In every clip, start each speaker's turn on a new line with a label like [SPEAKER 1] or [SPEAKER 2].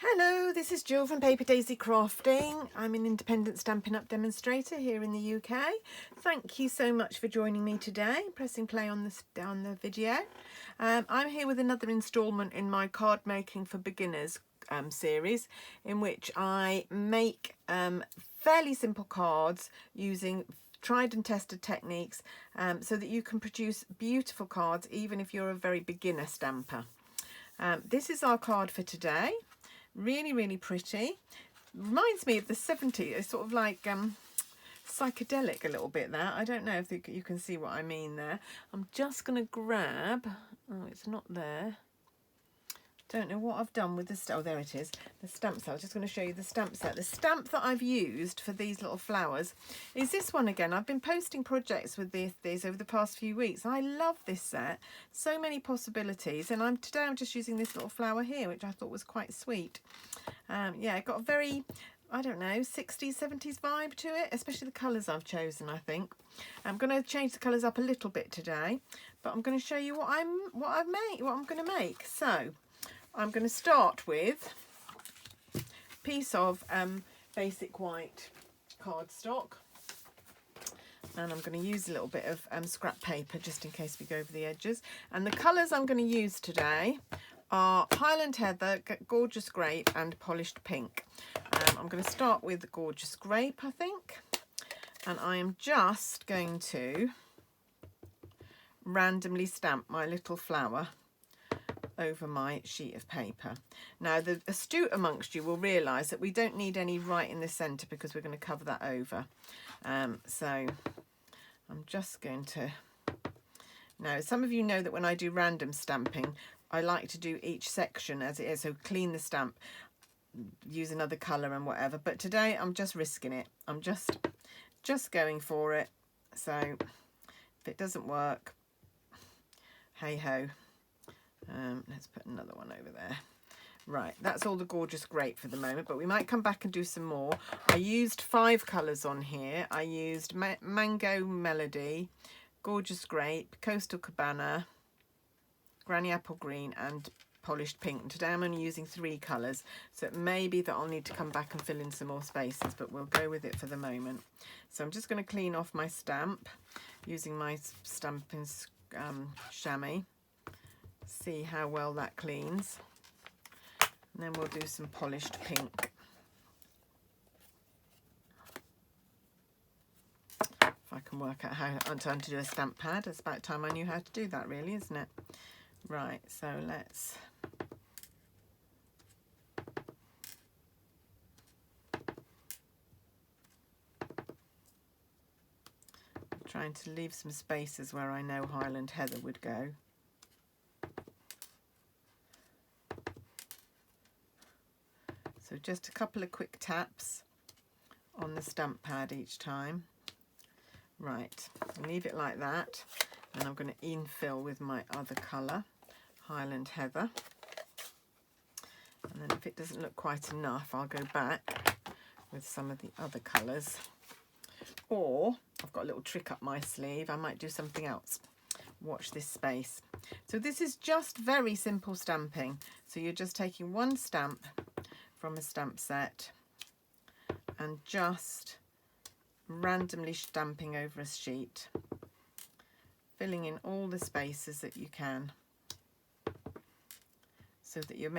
[SPEAKER 1] Hello, this is Jill from Paper Daisy Crafting. I'm an independent Stampin' Up demonstrator here in the UK. Thank you so much for joining me today, pressing play on the video. I'm here with another instalment in my card making for beginners series, in which I make fairly simple cards using tried and tested techniques so that you can produce beautiful cards even if you're a very beginner stamper. This is our card for today. Really pretty. Reminds me of the 70s. It's sort of like psychedelic a little bit there. I don't know if you can see what I mean there. I'm just going to grab, oh, it's not there. Don't know what I've done with the, oh, there it is, the stamp set. I was just going to show you the stamp set. The stamp that I've used for these little flowers is this one again. I've been posting projects with these over the past few weeks. I love this set. So many possibilities. And today I'm just using this little flower here, which I thought was quite sweet. Yeah, it got a very, I don't know, 60s, 70s vibe to it, especially the colours I've chosen, I think. I'm going to change the colours up a little bit today, but I'm going to show you what I'm going to make. So I'm going to start with a piece of basic white cardstock, and I'm going to use a little bit of scrap paper just in case we go over the edges. And the colours I'm going to use today are Highland Heather, Gorgeous Grape and Polished Pink. I'm going to start with Gorgeous Grape, I think, and I am just going to randomly stamp my little flower over my sheet of paper. Now, the astute amongst you will realise that we don't need any right in the centre because we're going to cover that over. So I'm just going to... Now, some of you know that when I do random stamping, I like to do each section as it is, so clean the stamp, use another colour and whatever. But today I'm just risking it. I'm just going for it. So if it doesn't work, hey ho. Let's put another one over there. Right, that's all the Gorgeous Grape for the moment, but we might come back and do some more. I used 5 colours on here. I used Mango Melody, Gorgeous Grape, Coastal Cabana, Granny Apple Green and Polished Pink. And today I'm only using 3 colours, so it may be that I'll need to come back and fill in some more spaces, but we'll go with it for the moment. So I'm just going to clean off my stamp using my Stampin' chamois. See how well that cleans, and then we'll do some Polished Pink. If I can work out how to do a stamp pad, it's about time I knew how to do that, really, isn't it? Right, so let's I'm trying to leave some spaces where I know Highland Heather would go. So just a couple of quick taps on the stamp pad each time. Right, leave it like that. And I'm going to infill with my other colour, Highland Heather. And then if it doesn't look quite enough, I'll go back with some of the other colours. Or I've got a little trick up my sleeve. I might do something else. Watch this space. So this is just very simple stamping. So you're just taking one stamp from a stamp set and just randomly stamping over a sheet, filling in all the spaces that you can, so that you're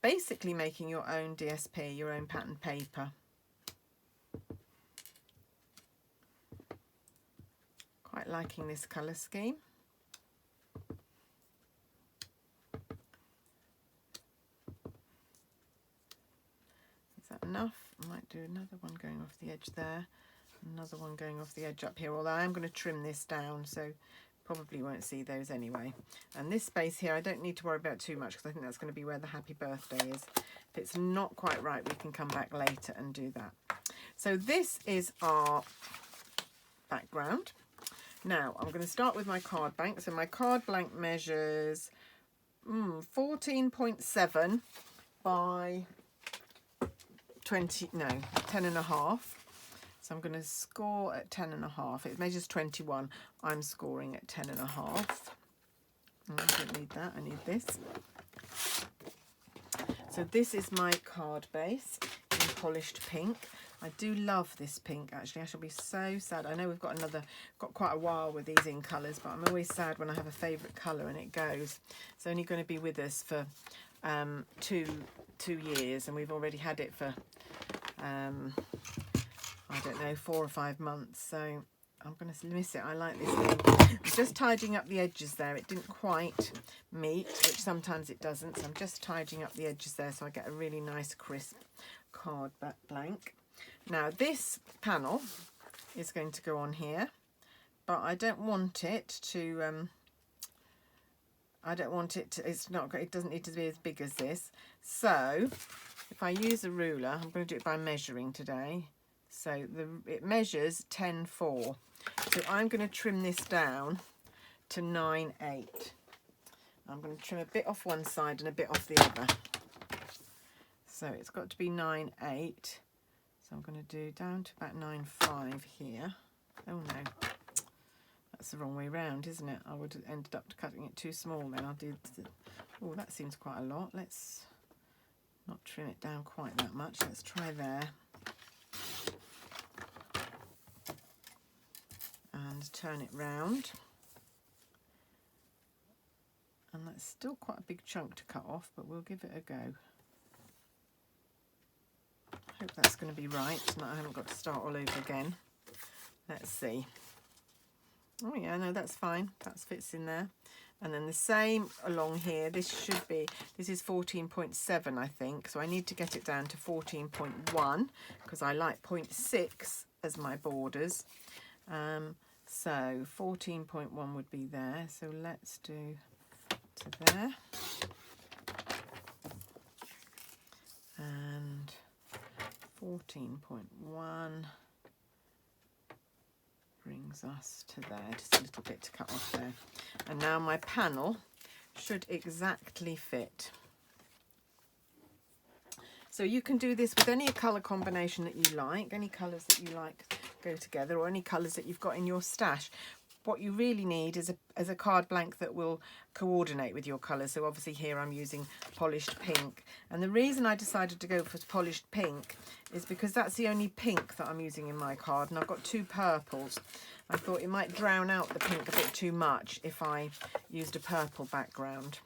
[SPEAKER 1] basically making your own DSP, your own pattern paper. Quite liking this colour scheme. Enough. I might do another one going off the edge there, another one going off the edge up here, although I am going to trim this down, so probably won't see those anyway. And this space here I don't need to worry about too much because I think that's going to be where the happy birthday is. If it's not quite right, we can come back later and do that. So this is our background. Now I'm going to start with my card blank. So my card blank measures 14.7 by 10.5. So I'm going to score at 10.5. It measures 21. I'm scoring at 10.5. I don't need that, I need this. So this is my card base in polished pink. I do love this pink, actually. I shall be so sad. I know we've got quite a while with these in colours, but I'm always sad when I have a favourite colour and it goes. It's only going to be with us for 2 years, and we've already had it for, I don't know, 4 or 5 months. So I'm going to miss it. I like this pink. I'm just tidying up the edges there. It didn't quite meet, which sometimes it doesn't. So I'm just tidying up the edges there so I get a really nice crisp card back blank. Now this panel is going to go on here, but I don't want it to it doesn't need to be as big as this. So if I use a ruler, I'm going to do it by measuring today. So it measures 10.4. So I'm going to trim this down to 9.8. I'm going to trim a bit off one side and a bit off the other. So it's got to be 9.8. So I'm going to do down to about 9.5 here. Oh no, that's the wrong way round, isn't it? I would have ended up cutting it too small then. I'll do, oh, that seems quite a lot. Let's not trim it down quite that much. Let's try there. And turn it round. And that's still quite a big chunk to cut off, but we'll give it a go. I hope that's going to be right, and I haven't got to start all over again. Let's see. Oh yeah, no, that's fine. That fits in there. And then the same along here. This is 14.7, I think. So I need to get it down to 14.1 because I like 0.6 as my borders. So 14.1 would be there. So let's do to there. And 14.1 brings us to there, just a little bit to cut off there. And now my panel should exactly fit. So you can do this with any colour combination that you like, any colours that you like go together, or any colours that you've got in your stash. What you really need is a card blank that will coordinate with your colours. So obviously here I'm using polished pink. And the reason I decided to go for polished pink is because that's the only pink that I'm using in my card. And I've got 2 purples. I thought it might drown out the pink a bit too much if I used a purple background.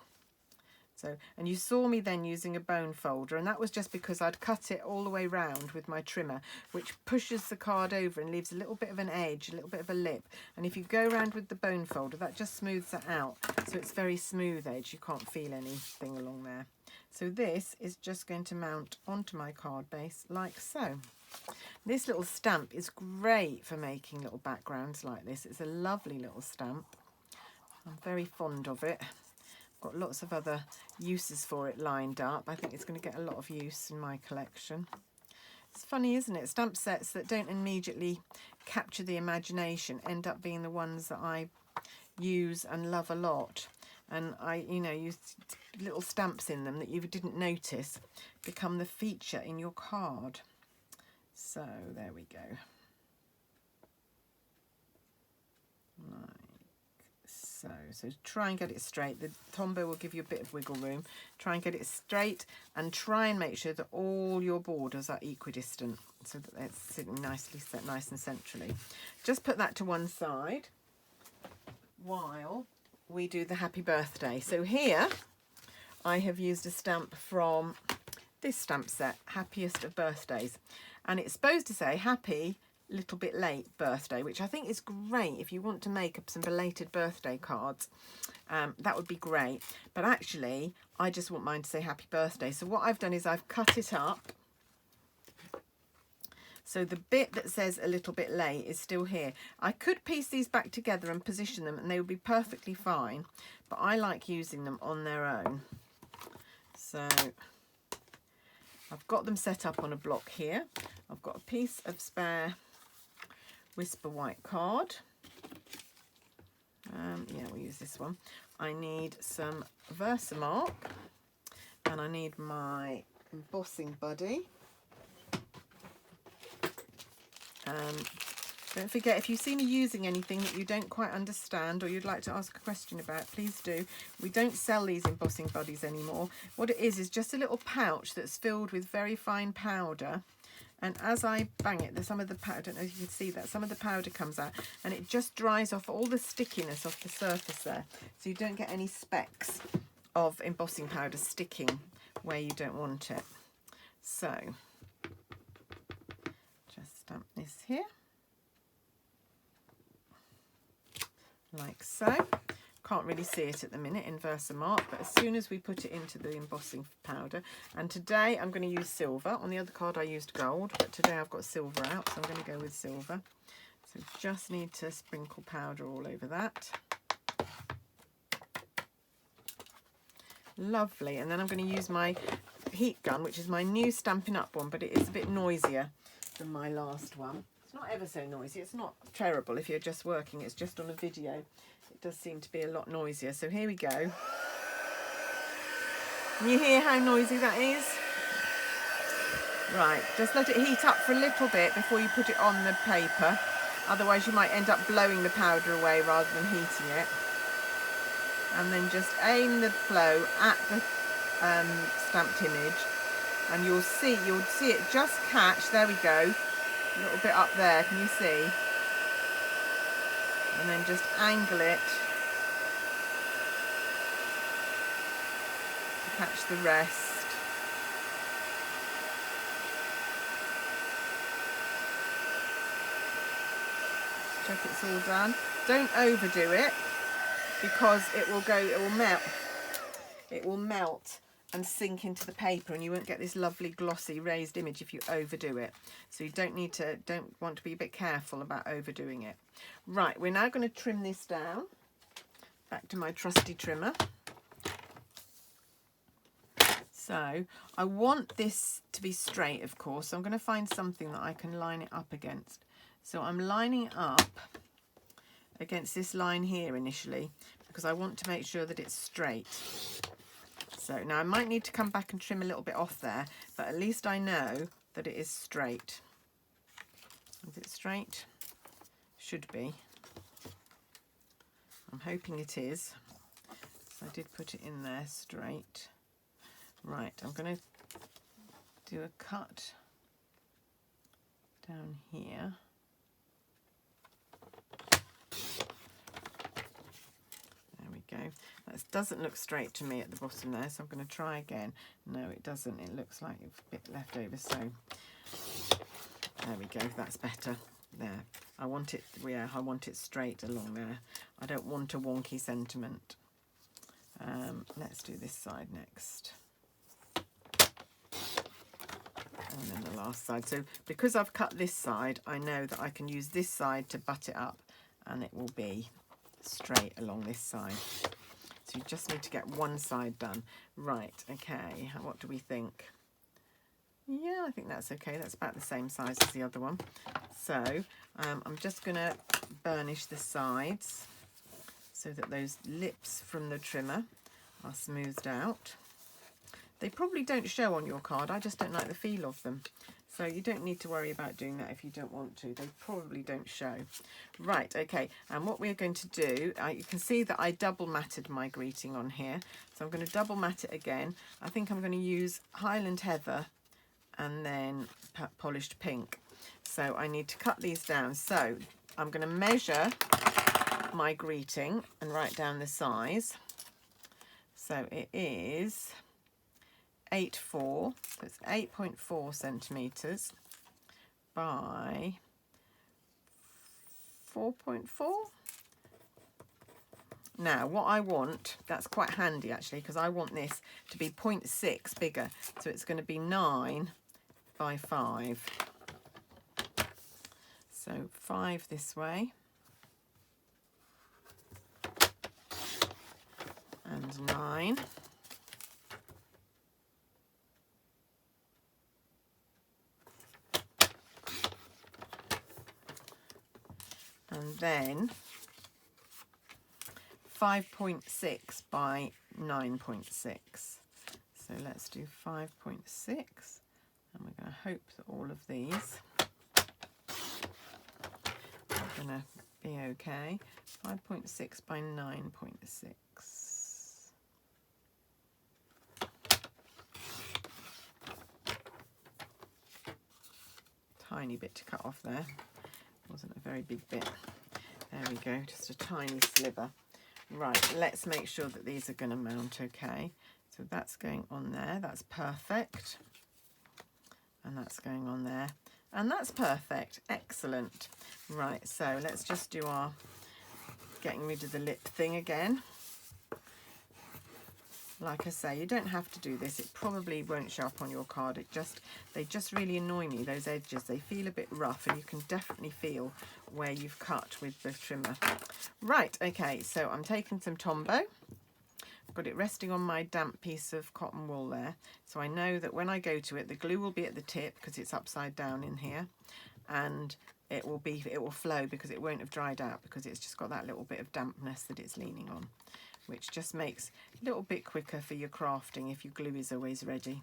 [SPEAKER 1] So, and you saw me then using a bone folder, and that was just because I'd cut it all the way round with my trimmer, which pushes the card over and leaves a little bit of an edge, a little bit of a lip. And if you go around with the bone folder, that just smooths it out. So it's very smooth edge. You can't feel anything along there. So this is just going to mount onto my card base like so. This little stamp is great for making little backgrounds like this. It's a lovely little stamp. I'm very fond of it. Got lots of other uses for it lined up. I think it's going to get a lot of use in my collection. It's funny, isn't it? Stamp sets that don't immediately capture the imagination end up being the ones that I use and love a lot. And I, use little stamps in them that you didn't notice become the feature in your card. So there we go. Right. So try and get it straight. The Tombow will give you a bit of wiggle room. Try and get it straight and try and make sure that all your borders are equidistant so that it's sitting nicely set, nice and centrally. Just put that to one side while we do the happy birthday. So here I have used a stamp from this stamp set, Happiest of Birthdays, and it's supposed to say happy little bit late birthday, which I think is great if you want to make up some belated birthday cards. That would be great, but actually I just want mine to say happy birthday. So what I've done is I've cut it up so the bit that says a little bit late is still here. I could piece these back together and position them and they would be perfectly fine, but I like using them on their own. So I've got them set up on a block here. I've got a piece of spare Whisper white card. Yeah, we'll use this one. I need some Versamark and I need my embossing buddy. Don't forget, if you see me using anything that you don't quite understand or you'd like to ask a question about, please do. We don't sell these embossing buddies anymore. What it is just a little pouch that's filled with very fine powder. And as I bang it, some of the powder, I don't know if you can see that, some of the powder comes out and it just dries off all the stickiness off the surface there. So you don't get any specks of embossing powder sticking where you don't want it. So, just stamp this here. Like so. Can't really see it at the minute in Versamark, but as soon as we put it into the embossing powder, and today I'm going to use silver. On the other card I used gold, but today I've got silver out, so I'm going to go with silver. So just need to sprinkle powder all over that. Lovely. And then I'm going to use my heat gun, which is my new Stampin' Up one, but it is a bit noisier than my last one. Not ever so noisy. It's not terrible if you're just working, it's just on a video. It does seem to be a lot noisier. So here we go. Can you hear how noisy that is? Right, just let it heat up for a little bit before you put it on the paper. Otherwise you might end up blowing the powder away rather than heating it. And then just aim the flow at the stamped image, and you'll see it just catch. There we go. A little bit up there, can you see? And then just angle it to catch the rest. Check it's all done. Don't overdo it because it will melt. It will melt and sink into the paper, and you won't get this lovely glossy raised image if you overdo it. So you don't want to be a bit careful about overdoing it. Right, we're now going to trim this down. Back to my trusty trimmer. So I want this to be straight, of course, so I'm going to find something that I can line it up against. So I'm lining it up against this line here initially because I want to make sure that it's straight. So now I might need to come back and trim a little bit off there, but at least I know that it is straight. Is it straight? Should be. I'm hoping it is. So I did put it in there straight. Right, I'm going to do a cut down here. Go. That doesn't look straight to me at the bottom there, so I'm going to try again. No, it doesn't. It looks like it's a bit left over, so there we go. That's better. There. I want it, yeah, I want it straight along there. I don't want a wonky sentiment. Let's do this side next. And then the last side. So because I've cut this side, I know that I can use this side to butt it up, and it will be straight along this side. So you just need to get one side done. Right, okay, what do we think? Yeah, I think that's okay. That's about the same size as the other one. So I'm just going to burnish the sides so that those lips from the trimmer are smoothed out. They probably don't show on your card. I just don't like the feel of them. So you don't need to worry about doing that if you don't want to. They probably don't show. Right, okay. And what we're going to do, you can see that I double matted my greeting on here. So I'm going to double mat it again. I think I'm going to use Highland Heather and then polished pink. So I need to cut these down. So I'm going to measure my greeting and write down the size. So it is 8.4, so it's 8.4 centimetres by 4.4. Now what I want, that's quite handy actually, because I want this to be 0.6 bigger, so it's going to be 9 by 5. So 5 this way and 9. And then 5.6 by 9.6. So let's do 5.6, and we're going to hope that all of these gonna be okay. 5.6 by 9.6. Tiny bit to cut off there. Wasn't a very big bit. There we go, just a tiny sliver. Right, let's make sure that these are going to mount okay. So that's going on there, that's perfect. And that's going on there. And that's perfect, excellent. Right, so let's just do our getting rid of the lip thing again. Like I say, you don't have to do this. It probably won't show up on your card. They just really annoy me, those edges. They feel a bit rough, and you can definitely feel where you've cut with the trimmer. Right, okay, so I'm taking some Tombow. Got it resting on my damp piece of cotton wool there. So I know that when I go to it, the glue will be at the tip because it's upside down in here. And it will flow because it won't have dried out because it's just got that little bit of dampness that it's leaning on, which just makes a little bit quicker for your crafting if your glue is always ready.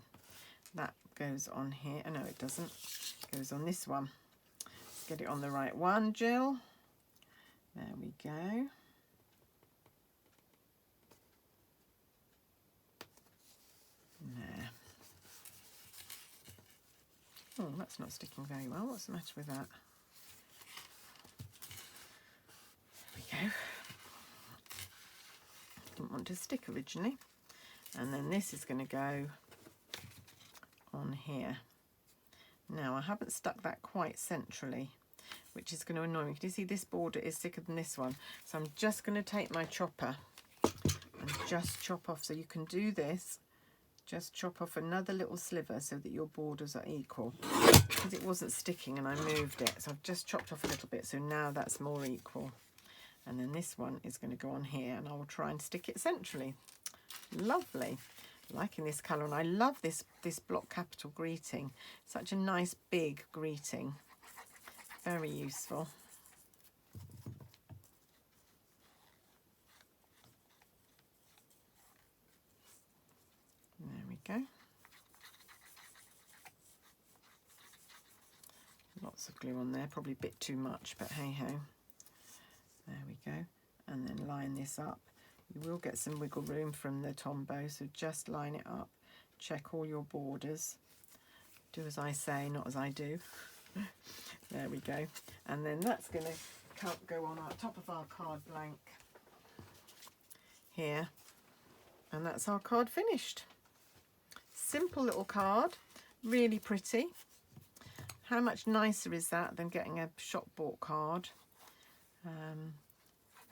[SPEAKER 1] That goes on here. Oh, no, it doesn't. It goes on this one. Let's get it on the right one, Jill. There we go. There. Oh, that's not sticking very well. What's the matter with that? There we go. Didn't want to stick originally. And then this is going to go on here. Now I haven't stuck that quite centrally, which is going to annoy me. Can you see this border is thicker than this one? So I'm just going to take my chopper and just chop off. So you can do this, just chop off another little sliver so that your borders are equal. Because it wasn't sticking and I moved it, so I've just chopped off a little bit, so now that's more equal. And then this one is going to go on here, and I will try and stick it centrally. Lovely. Liking this colour, and I love this block capital greeting. Such a nice big greeting. Very useful. There we go. Lots of glue on there, probably a bit too much, but hey ho. There we go. And then line this up. You will get some wiggle room from the Tombow, so just line it up. Check all your borders. Do as I say, not as I do. There we go. And then that's going to go on our top of our card blank here. And that's our card finished. Simple little card, really pretty. How much nicer is that than getting a shop bought card?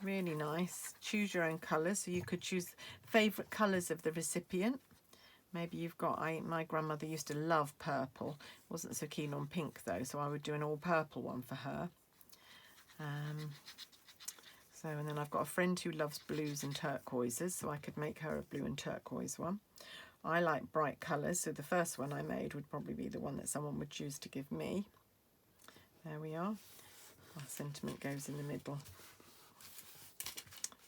[SPEAKER 1] Really nice. Choose your own colours, so you could choose favourite colours of the recipient. Maybe you've got, my grandmother used to love purple, wasn't so keen on pink though, so I would do an all purple one for her. And then I've got a friend who loves blues and turquoises, so I could make her a blue and turquoise one. I like bright colours, so the first one I made would probably be the one that someone would choose to give me. There we are. Our sentiment goes in the middle.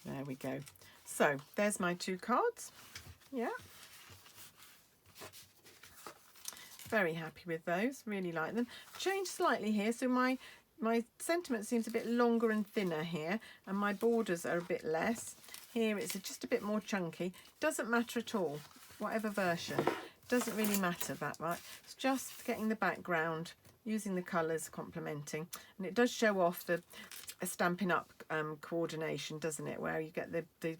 [SPEAKER 1] There we go. So there's my two cards. Yeah. Very happy with those. Really like them. Changed slightly here, so my sentiment seems a bit longer and thinner here, and my borders are a bit less. Here it's just a bit more chunky. Doesn't matter at all. Whatever version. Doesn't really matter that much. It's just getting the background, using the colours, complementing. And it does show off the Stampin' Up coordination, doesn't it? Where you get the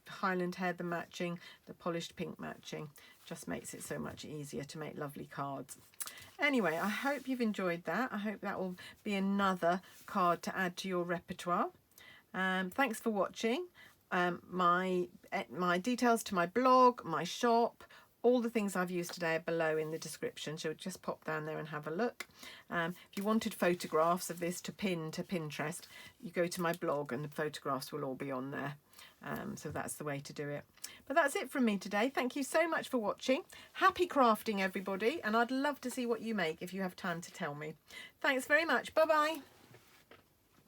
[SPEAKER 1] Highland heather matching, the polished pink matching. Just makes it so much easier to make lovely cards. Anyway, I hope you've enjoyed that. I hope that will be another card to add to your repertoire. Thanks for watching. My details to my blog, my shop, all the things I've used today are below in the description, so just pop down there and have a look. If you wanted photographs of this to pin to Pinterest, you go to my blog and the photographs will all be on there. So that's the way to do it. But that's it from me today. Thank you so much for watching. Happy crafting, everybody, and I'd love to see what you make if you have time to tell me. Thanks very much. Bye-bye.